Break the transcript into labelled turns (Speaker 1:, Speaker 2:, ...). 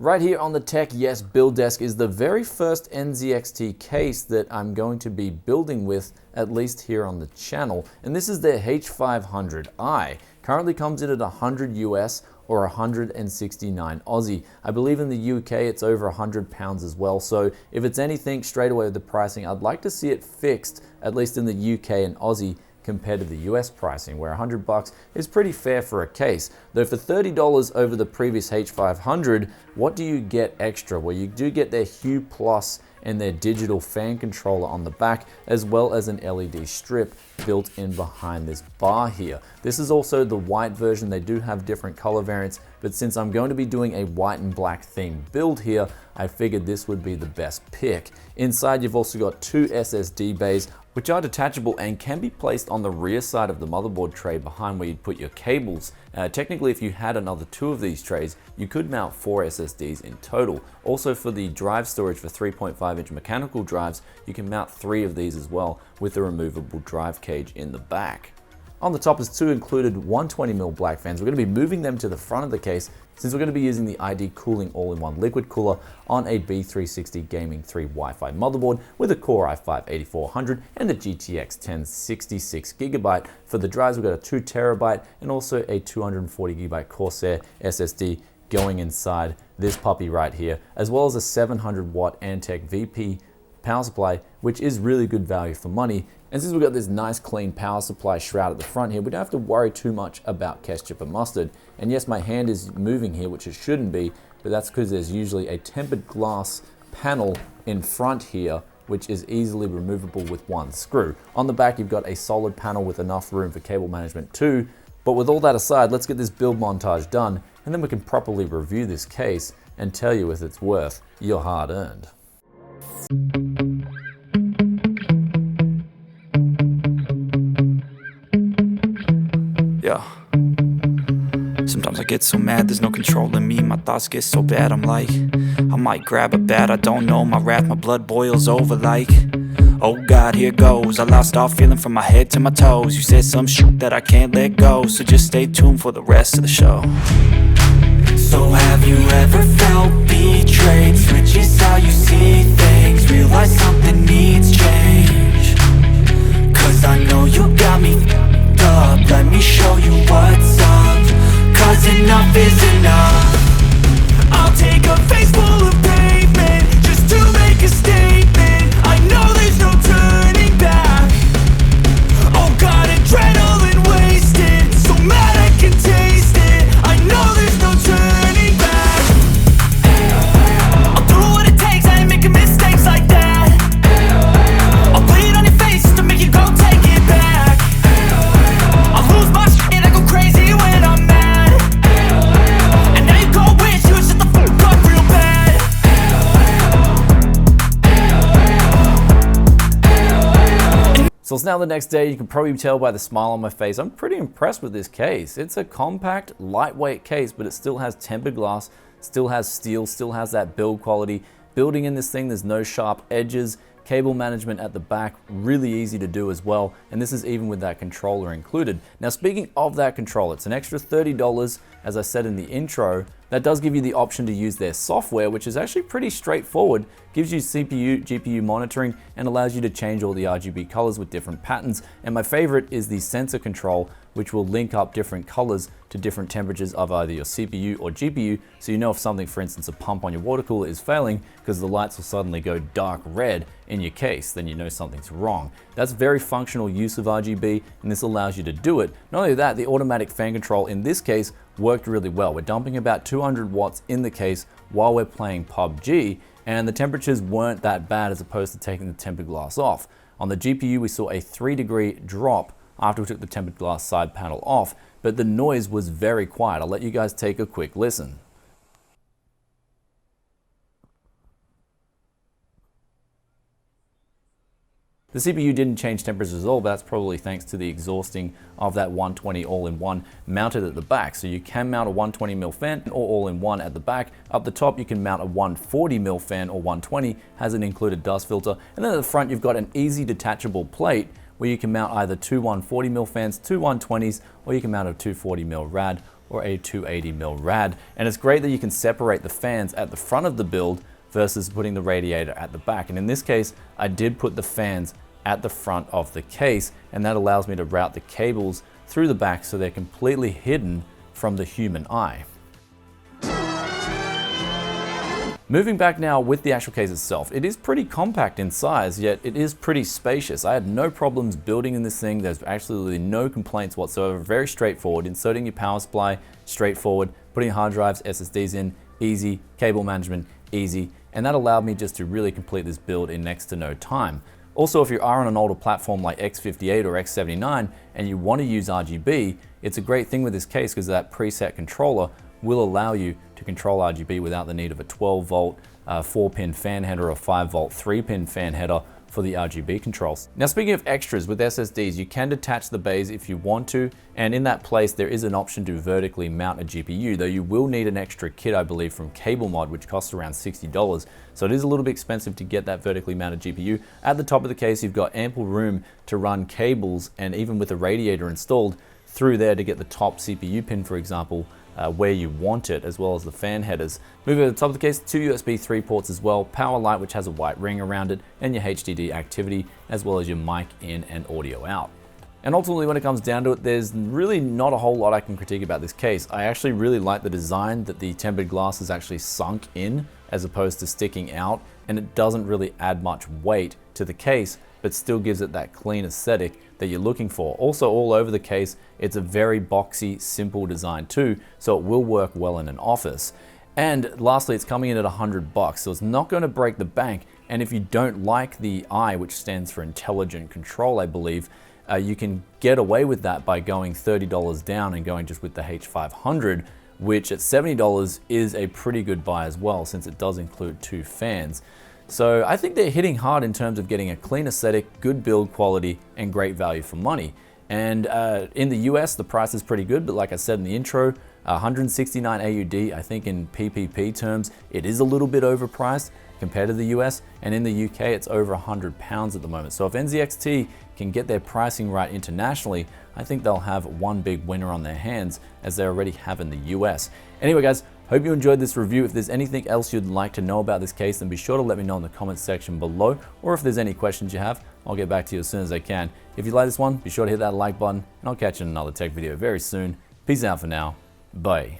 Speaker 1: Right here on the Tech Yes build desk is the very first NZXT case that I'm going to be building with, at least here on the channel. And this is the H500i. Currently comes in at 100 US or 169 Aussie. I believe in the UK it's over 100 pounds as well. So if it's anything straight away with the pricing, I'd like to see it fixed, at least in the UK and Aussie, compared to the US pricing, where $100 is pretty fair for a case. Though for $30 over the previous H500, what do you get extra? Well, you do get their HUE Plus and their digital fan controller on the back, as well as an LED strip built in behind this bar here. This is also the white version. They do have different color variants, but since I'm going to be doing a white and black themed build here, I figured this would be the best pick. Inside, you've also got two SSD bays, which are detachable and can be placed on the rear side of the motherboard tray behind where you'd put your cables. Technically, if you had another two of these trays, you could mount 4 SSDs in total. Also, for the drive storage for 3.5-inch mechanical drives, you can mount 3 of these as well with a removable drive cage in the back. On the top is 2 included 120mm black fans. We're going to be moving them to the front of the case since we're going to be using the ID Cooling all-in-one liquid cooler on a B360 Gaming 3 Wi-Fi motherboard with a Core i5-8400 and the GTX 1066GB. For the drives, we've got a 2TB and also a 240GB Corsair SSD going inside this puppy right here, as well as a 700-watt Antec VP power supply, which is really good value for money. And since we've got this nice clean power supply shroud at the front here, we don't have to worry too much about ketchup and mustard. And yes, my hand is moving here, which it shouldn't be, but that's because there's usually a tempered glass panel in front here, which is easily removable with one screw. On the back, you've got a solid panel with enough room for cable management too. But with all that aside, let's get this build montage done, and then we can properly review this case and tell you if it's worth your hard-earned.
Speaker 2: Yeah. Sometimes I get so mad, there's no controlling me. My thoughts get so bad, I'm like, I might grab a bat, I don't know. My wrath, my blood boils over like, oh God, here goes. I lost all feeling from my head to my toes. You said some shit that I can't let go, so just stay tuned for the rest of the show. So have you ever felt betrayed? Switches how you see things, realize something needs change. Cause I know you got me up, let me show you what's up. Cause enough is enough. I'll take a face full of pavement just to make a statement. I know there's no turning back. Oh God, adrenaline wasted, so mad I can taste it. I know there's no turning back. I'll do what it takes, I ain't making mistakes like that. I'll put it on your face to make you go take it back. I lose my shit, I go crazy when I'm mad. And now you go wish you would shut the fuck up real bad.
Speaker 1: So it's now the next day. You can probably tell by the smile on my face, I'm pretty impressed with this case. It's a compact, lightweight case, but it still has tempered glass, still has steel, still has that build quality. Building in this thing, there's no sharp edges. Cable management at the back, really easy to do as well. And this is even with that controller included. Now, speaking of that controller, it's an extra $30, as I said in the intro. That does give you the option to use their software, which is actually pretty straightforward. Gives you CPU, GPU monitoring, and allows you to change all the RGB colors with different patterns. And my favorite is the sensor control, which will link up different colors to different temperatures of either your CPU or GPU, so you know if something, for instance, a pump on your water cooler is failing because the lights will suddenly go dark red in your case, then you know something's wrong. That's very functional use of RGB, and this allows you to do it. Not only that, the automatic fan control in this case worked really well. We're dumping about 200 watts in the case while we're playing PUBG, and the temperatures weren't that bad as opposed to taking the tempered glass off. On the GPU, we saw a 3-degree drop after we took the tempered glass side panel off, but the noise was very quiet. I'll let you guys take a quick listen. The CPU didn't change temperatures at all, but that's probably thanks to the exhausting of that 120 all-in-one mounted at the back. So you can mount a 120mm fan or all-in-one at the back. Up the top, you can mount a 140mm fan or 120, has an included dust filter. And then at the front, you've got an easy detachable plate where you can mount either two 140mm fans, two 120s, or you can mount a 240mm rad or a 280mm rad. And it's great that you can separate the fans at the front of the build versus putting the radiator at the back. And in this case, I did put the fans at the front of the case, and that allows me to route the cables through the back so they're completely hidden from the human eye. Moving back now with the actual case itself, it is pretty compact in size, yet it is pretty spacious. I had no problems building in this thing. There's absolutely no complaints whatsoever. Very straightforward. Inserting your power supply, straightforward. Putting hard drives, SSDs in, easy. Cable management, easy. And that allowed me just to really complete this build in next to no time. Also, if you are on an older platform like X58 or X79 and you want to use RGB, it's a great thing with this case because that preset controller will allow you to control RGB without the need of a 12-volt 4-pin fan header or 5-volt 3-pin fan header for the RGB controls. Now, speaking of extras with SSDs, you can detach the bays if you want to, and in that place there is an option to vertically mount a GPU, though you will need an extra kit, I believe, from Cable Mod, which costs around $60. So it is a little bit expensive to get that vertically mounted GPU. At the top of the case, you've got ample room to run cables, and even with a radiator installed through there to get the top CPU pin, for example, where you want it, as well as the fan headers. Moving to the top of the case, 2 USB 3 ports as well, power light which has a white ring around it, and your HDD activity, as well as your mic in and audio out. And ultimately, when it comes down to it, there's really not a whole lot I can critique about this case. I actually really like the design that the tempered glass is actually sunk in as opposed to sticking out, and it doesn't really add much weight to the case, but still gives it that clean aesthetic that you're looking for. Also, all over the case, it's a very boxy, simple design too, so it will work well in an office. And lastly, it's coming in at $100, so it's not going to break the bank. And if you don't like the I, which stands for intelligent control, I believe, you can get away with that by going $30 down and going just with the H500, which at $70 is a pretty good buy as well, since it does include 2 fans. So I think they're hitting hard in terms of getting a clean aesthetic, good build quality, and great value for money. And in the US, the price is pretty good, but like I said in the intro, 169 AUD, I think in PPP terms, it is a little bit overpriced compared to the US, and in the UK, it's over £100 at the moment. So if NZXT can get their pricing right internationally, I think they'll have one big winner on their hands, as they already have in the US. Anyway, guys, hope you enjoyed this review. If there's anything else you'd like to know about this case, then be sure to let me know in the comments section below, or if there's any questions you have, I'll get back to you as soon as I can. If you like this one, be sure to hit that like button, and I'll catch you in another tech video very soon. Peace out for now. Bye.